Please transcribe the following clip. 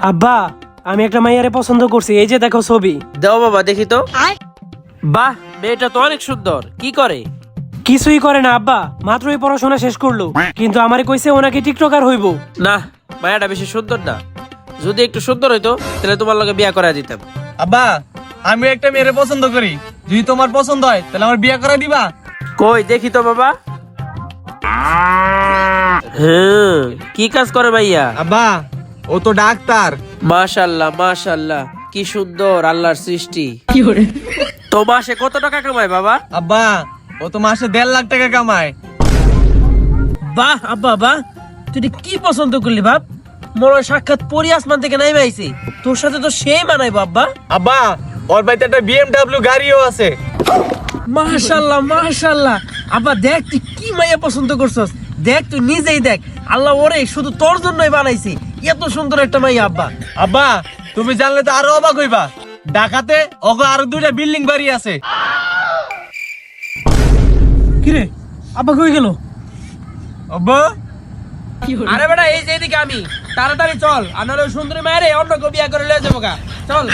আব্বা, আমি একটা মাইয়ারে পছন্দ করছি, এই যে দেখো ছবি। দাও বাবা দেখি তো। বাহ, মেয়েটা তো অনেক সুন্দর। কি করে? কিছুই করে না আব্বা, মাত্রই পড়াশোনা শেষ করলো, কিন্তু আমারে কইছে ওনাকে টিকটকার হইব। না, মায়াটা বেশি সুন্দর না। যদি একটু সুন্দর হইতো তাহলে তোমার লগে বিয়া করা দিতাম। আব্বা, আমি একটা মেয়েরে পছন্দ করি, যদি তোমার পছন্দ হয় তাহলে আমার বিয়ে করে দিবা। কই দেখি তো বাবা। কি কাজ করে ভাইয়া? আব্বা, ও তো ডাক্তার। মাশাআল্লাহ মাশাআল্লাহ, কি সুন্দর আল্লাহর সৃষ্টি। তো মাসে কত টাকা কামায় বাবা? আব্বা, ও তো মাসে 1.5 লাখ টাকা কামায়। বাহ আব্বা বাহ, তুই কি পছন্দ করলি বাপ? মোর সাক্ষাৎ পরি আসমান থেকে নাই আইছি, তোর সাথে তো সেই মানাইবো আব্বা। আব্বা, ওর বাড়িতে একটা BMW গাড়িও আছে। মাশাআল্লাহ মাশাআল্লাহ। আব্বা দেখ তুই কি মাইয়া পছন্দ করছস, দেখ তুই নিজেই দেখ। আল্লাহ ওরে শুধু তোর জন্যই বানাইছি, এত সুন্দর একটা মাইয়া আব্বা। আব্বা, তুমি জানলে তো আরো অবাক হইবা, ঢাকাতে ওগো আরো 2টা বিল্ডিং বাড়ি আছে। কিরে আব্বা কই গেল? আব্বা, আরে বেটা, এই যে এদিকে আমি, তাড়াতাড়ি চল, আনার ওই সুন্দরী মায়েরে অন্য কেউ বিয়া করে লয়ে যাবো গা, চল।